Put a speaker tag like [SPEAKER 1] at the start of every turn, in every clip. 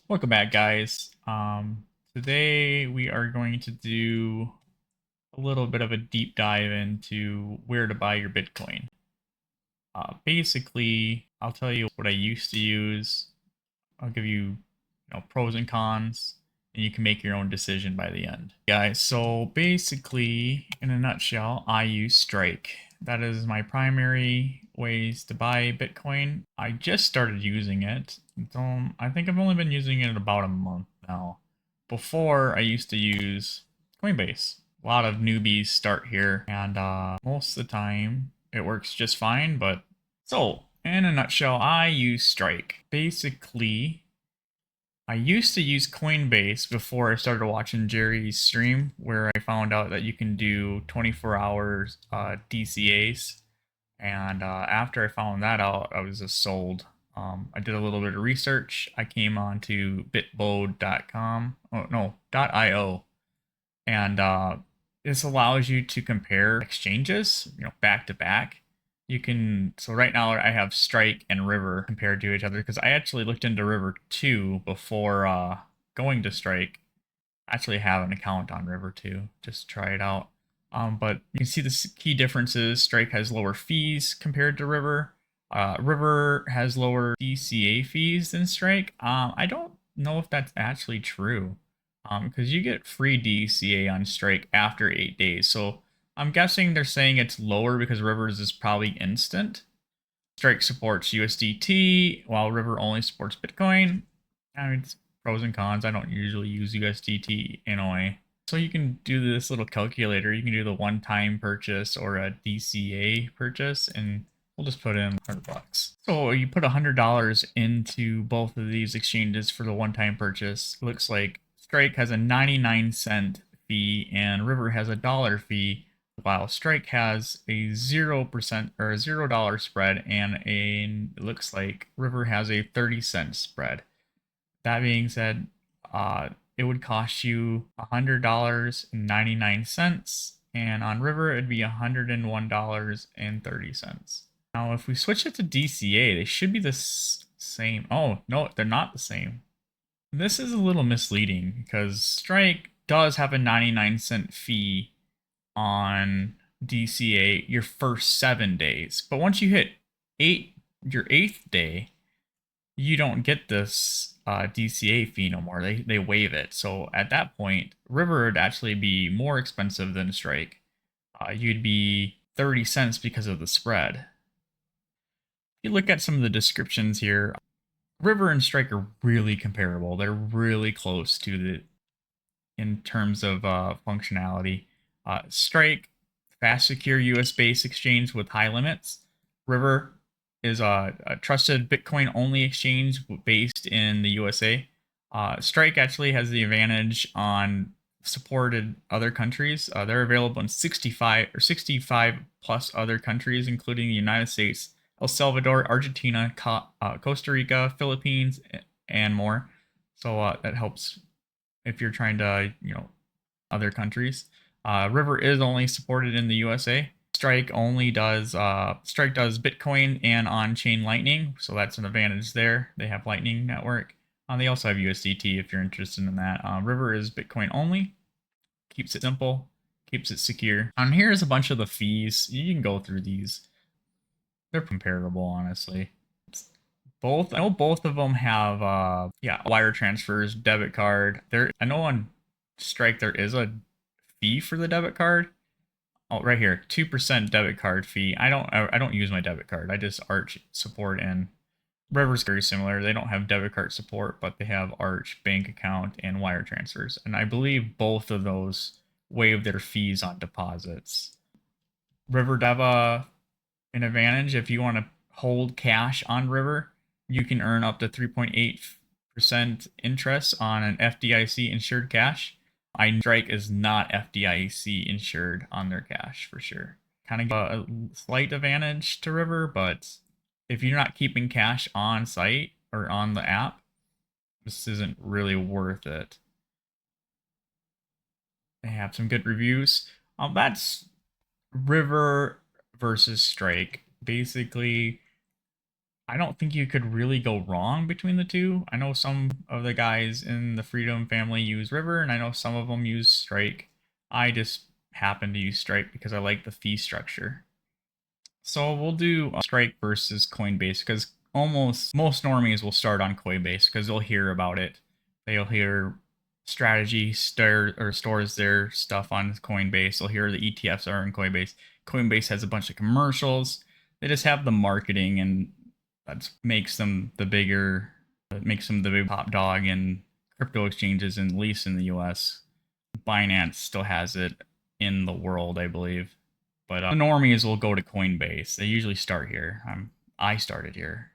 [SPEAKER 1] Welcome back, guys. Today we are going to do a little bit of a deep dive into where to buy your Bitcoin. Basically, I'll tell you what I used to use. I'll give you, pros and cons, and you can make your own decision by the end. Guys, so basically, in a nutshell, I use Strike. That is my primary ways to buy Bitcoin. I just started using it. So I think I've only been using it about a month now. Before, I used to use Coinbase. A lot of newbies start here, and most of the time it works just fine. But so, in a nutshell, I use Strike. Basically, I used to use Coinbase before I started watching Jerry's stream, where I found out that you can do 24 hours DCAs. And after I found that out, I was just sold. I did a little bit of research. I came on to bitbode.com. Oh, no, .io. And this allows you to compare exchanges, back to back. You can, so right now I have Strike and River compared to each other because I actually looked into River too before going to Strike. I actually have an account on River too, just to try it out. But you can see the key differences. Strike has lower fees compared to River. River has lower DCA fees than Strike. I don't know if that's actually true, because you get free DCA on Strike after 8 days. So I'm guessing they're saying it's lower because River's is probably instant. Strike supports USDT, while River only supports Bitcoin. I mean, it's pros and cons. I don't usually use USDT anyway. So you can do this little calculator. You can do the one-time purchase or a DCA purchase, and we'll just put in $100. So you put $100 into both of these exchanges for the one-time purchase. It looks like Strike has a 99-cent fee and River has a dollar fee, while Strike has a 0% or a $0 spread, and it looks like River has a 30-cent spread. That being said, it would cost you $100.99, and on River it'd be $101.30. Now, if we switch it to DCA, they should be the same. Oh, no, they're not the same. This is a little misleading because Strike does have a 99-cent fee on DCA your first 7 days, but once you hit your eighth day, you don't get this DCA fee no more. They waive it. So at that point, River would actually be more expensive than Strike. You'd be 30 cents because of the spread. If you look at some of the descriptions here, River and Strike are really comparable. They're really close to the in terms of functionality. Strike, fast, secure US-based exchange with high limits. River is a trusted Bitcoin-only exchange based in the USA. Strike actually has the advantage on supported other countries. They're available in 65 plus other countries, including the United States, El Salvador, Argentina, Costa Rica, Philippines, and more. So that helps if you're trying to, other countries. River is only supported in the USA. Strike does Bitcoin and on-chain Lightning, so that's an advantage there. They have Lightning network. They also have USDT if you're interested in that. River is Bitcoin only, keeps it simple, keeps it secure. And here's a bunch of the fees. You can go through these. They're comparable, honestly. I know both of them have wire transfers, debit card. I know on Strike there is a fee for the debit card. Oh, right here, 2% debit card fee. I don't use my debit card. I just Arch support, and River's very similar. They don't have debit card support, but they have Arch bank account and wire transfers. And I believe both of those waive their fees on deposits. River have an advantage if you want to hold cash on River. You can earn up to 3.8% interest on an FDIC insured cash. Strike is not FDIC insured on their cash for sure. Kind of a slight advantage to River, but if you're not keeping cash on site or on the app, this isn't really worth it. They have some good reviews. That's River versus Strike. Basically, I don't think you could really go wrong between the two. I know some of the guys in the Freedom family use River, and I know some of them use Strike. I just happen to use Strike because I like the fee structure. So we'll do Strike versus Coinbase because almost most normies will start on Coinbase because they'll hear about it. They'll hear strategy stores their stuff on Coinbase. They'll hear the ETFs are in Coinbase. Coinbase has a bunch of commercials. They just have the marketing, and that makes them the bigger, that makes them the big top dog in crypto exchanges, and at least in the US. Binance still has it in the world, I believe. But the normies will go to Coinbase. They usually start here. I started here.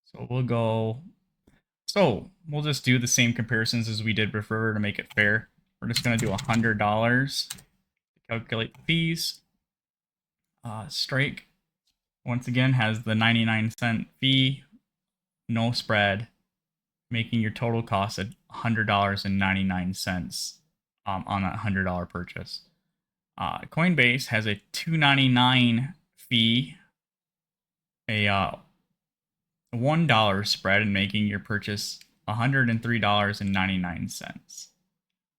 [SPEAKER 1] So we'll go. So we'll just do the same comparisons as we did before to make it fair. We're just going to do $100 to calculate the fees. Strike, once again, has the 99-cent fee, no spread, making your total cost at $100.99 on that $100 purchase. Coinbase has a $2.99 fee, a $1 spread, and making your purchase $103.99.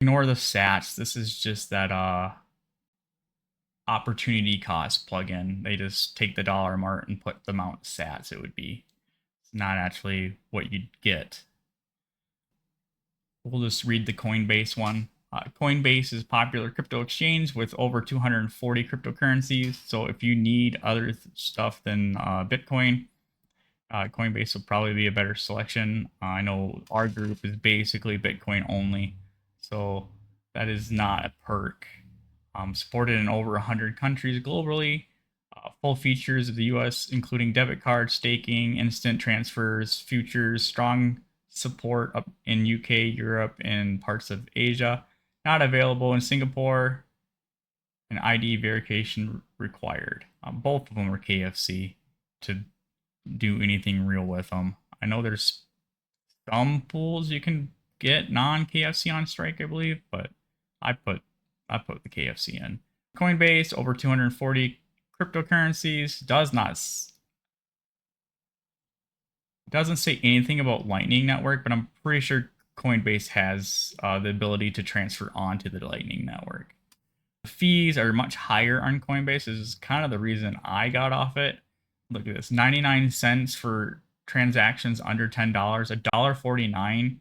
[SPEAKER 1] Ignore the sats. This is just that opportunity cost plugin. They just take the dollar amount and put the amount of sats it would be. It's not actually what you'd get. We'll just read the Coinbase one. Coinbase is a popular crypto exchange with over 240 cryptocurrencies. So if you need other stuff than Bitcoin, Coinbase will probably be a better selection. I know our group is basically Bitcoin only, so that is not a perk. Supported in over 100 countries globally. Full features of the US, including debit card, staking, instant transfers, futures, strong support up in UK, Europe, and parts of Asia. Not available in Singapore. An ID verification required. Both of them are KFC to do anything real with them. I know there's some pools you can get non-KFC on Strike, I believe, but I put the KFC in. Coinbase, over 240 cryptocurrencies, doesn't say anything about Lightning Network, but I'm pretty sure Coinbase has the ability to transfer onto the Lightning Network. The fees are much higher on Coinbase. This is kind of the reason I got off it. Look at this, 99 cents for transactions under $10, $1.49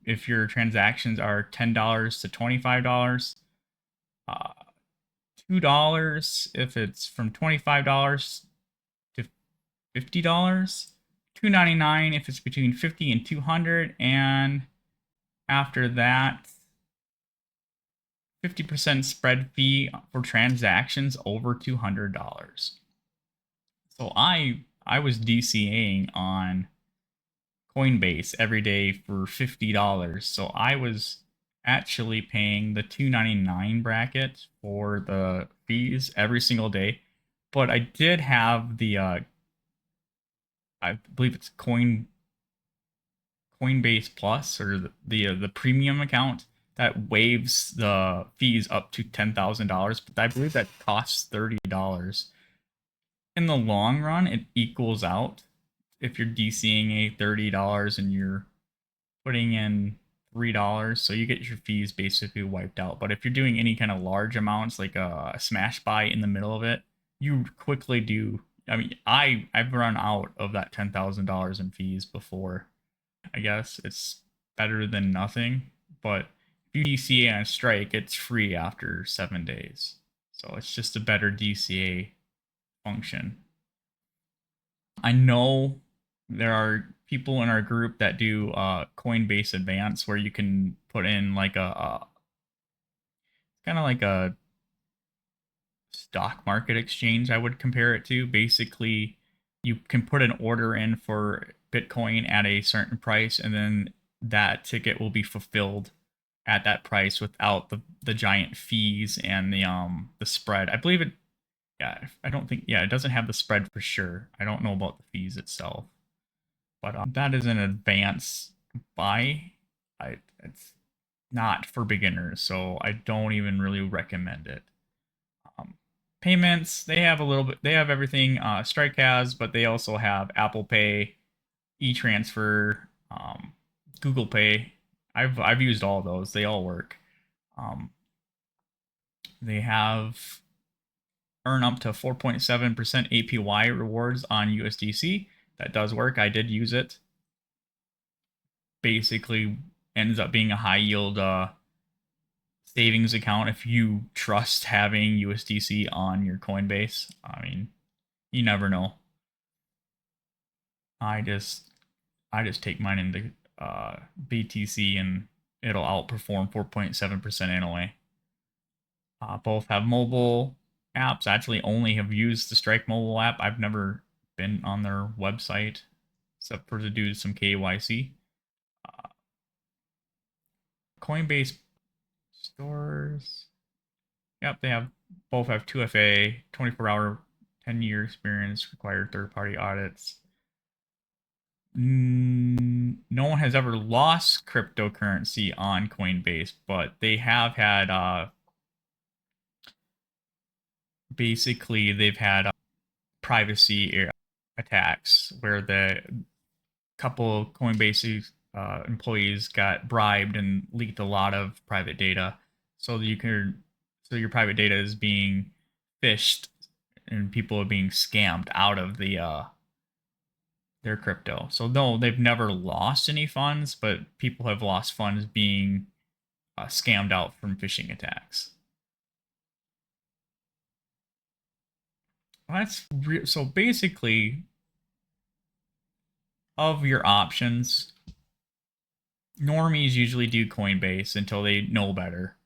[SPEAKER 1] if your transactions are $10 to $25, $2 if it's from $25 to $50, $2.99 if it's between $50 and $200, and after that, 50% spread fee for transactions over $200. So I was DCAing on Coinbase every day for $50. So I was actually paying the $2.99 bracket for the fees every single day. But I did have the I believe it's Coinbase Plus, or the premium account that waives the fees up to $10,000, but I believe that costs $30. In the long run, it equals out. If you're DCing a $30 and you're putting in $3, so you get your fees basically wiped out. But if you're doing any kind of large amounts, like a smash buy in the middle of it, you quickly do. I mean, I've run out of that $10,000 in fees before. I guess it's better than nothing, but if you DCA on Strike, it's free after 7 days. So it's just a better DCA function. I know there are people in our group that do Coinbase Advance, where you can put in like a kind of like a stock market exchange, I would compare it to. Basically, you can put an order in for Bitcoin at a certain price, and then that ticket will be fulfilled at that price without the giant fees and the spread. I believe it. Yeah, I don't think. Yeah, it doesn't have the spread for sure. I don't know about the fees itself, but that is an advance buy. It's not for beginners, so I don't even really recommend it. payments, they have a little bit. They have everything Strike has, but they also have Apple Pay, e-transfer, Google Pay. I've used all those. They all work. Um, they have earn up to 4.7% APY rewards on USDC. That does work. I did use it. Basically, ends up being a high yield savings account if you trust having USDC on your Coinbase. I mean, you never know. I just take mine into BTC and it'll outperform 4.7% anyway. Both have mobile apps. I actually only have used the Strike mobile app. I've never been on their website except for to do some KYC. Coinbase stores. Yep, they have both have 2FA, 24-hour, 10-year experience, required third-party audits. No one has ever lost cryptocurrency on Coinbase, but they have had basically they've had privacy attacks where the couple of Coinbase employees got bribed and leaked a lot of private data. So you can, so your private data is being phished, and people are being scammed out of their crypto. So no, they've never lost any funds, but people have lost funds being scammed out from phishing attacks. So basically, of your options, normies usually do Coinbase until they know better.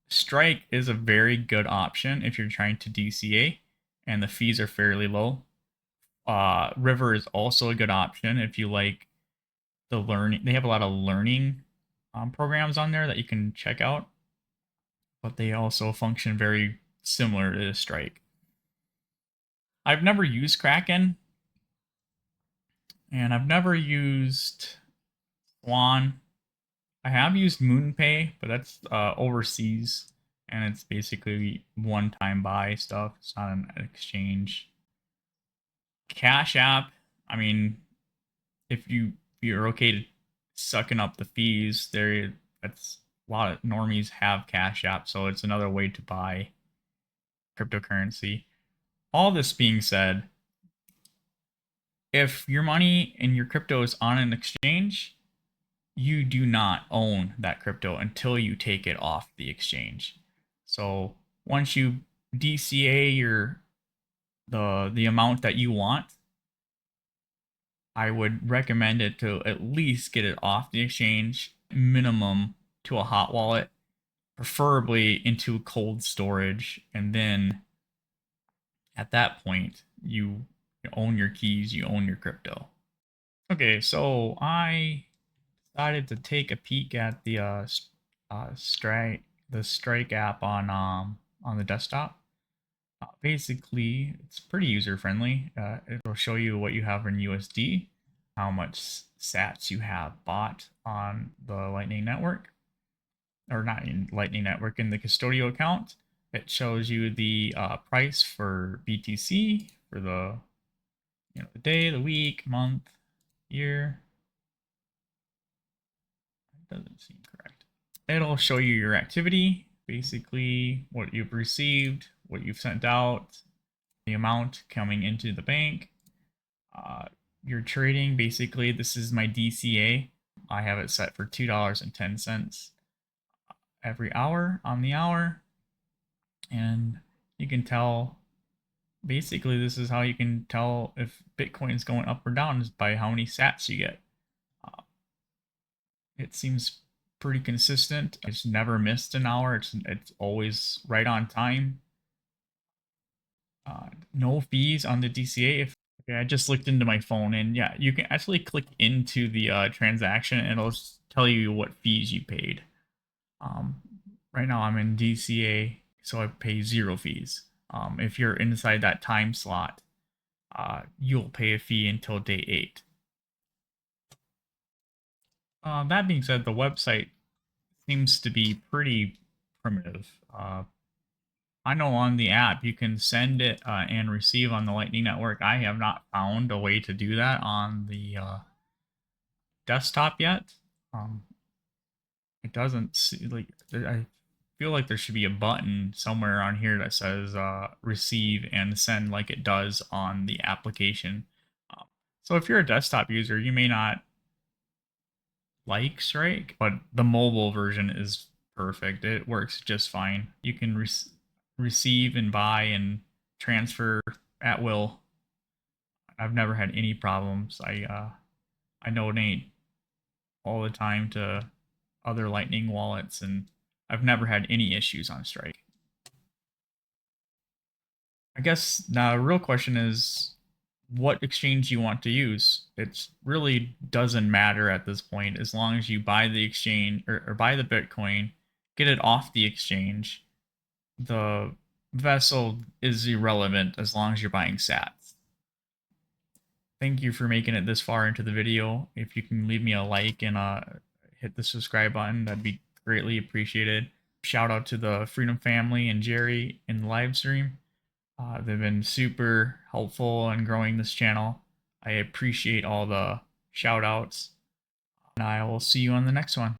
[SPEAKER 1] Strike is a very good option if you're trying to DCA, and the fees are fairly low. River is also a good option if you like the learning. They have a lot of learning programs on there that you can check out, but they also function very similar to Strike. I've never used Kraken, and I've never used Swan. I have used MoonPay, but that's overseas, and it's basically one-time buy stuff. It's not an exchange. Cash App, I mean, if you're okay to sucking up the fees, that's a lot of normies have Cash App, so it's another way to buy cryptocurrency. All this being said, if your money and your crypto is on an exchange, you do not own that crypto until you take it off the exchange. So once you DCA the amount that you want, I would recommend it to at least get it off the exchange, minimum to a hot wallet, preferably into cold storage, and then at that point you own your keys, you own your crypto. Okay, so I decided to take a peek at the Strike app on the desktop. Basically, it's pretty user friendly. It'll show you what you have in USD, how much Sats you have bought on the Lightning Network, or not in Lightning Network, in the custodial account. It shows you the price for BTC for the the day, the week, month, year. It doesn't seem correct. It'll show you your activity, basically what you've received, what you've sent out, the amount coming into the bank. Your trading, basically, this is my DCA. I have it set for $2.10 every hour on the hour. And you can tell, basically, this is how you can tell if Bitcoin is going up or down, is by how many sats you get. It seems pretty consistent. It's never missed an hour. It's always right on time. No fees on the DCA. Okay, I just looked into my phone, and yeah, you can actually click into the transaction, and it'll tell you what fees you paid. Right now I'm in DCA, so I pay 0 fees. If you're inside that time slot, you'll pay a fee until day 8. That being said, the website seems to be pretty primitive. I know on the app you can send it and receive on the Lightning Network. I have not found a way to do that on the desktop yet. It doesn't see, like, I feel like there should be a button somewhere on here that says receive and send like it does on the application. So if you're a desktop user, you may not like Strike, but the mobile version is perfect. It works just fine. You can receive and buy and transfer at will. I've never had any problems. I donate all the time to other Lightning wallets, and I've never had any issues on Strike. I guess now the real question is what exchange you want to use. It really doesn't matter at this point as long as you buy the exchange or buy the Bitcoin, get it off the exchange. The vessel is irrelevant as long as you're buying sats. Thank you for making it this far into the video. If you can leave me a like and hit the subscribe button, that'd be greatly appreciated. Shout out to the Freedom Family and Jerry in the live stream. They've been super helpful in growing this channel. I appreciate all the shout outs, and I will see you on the next one.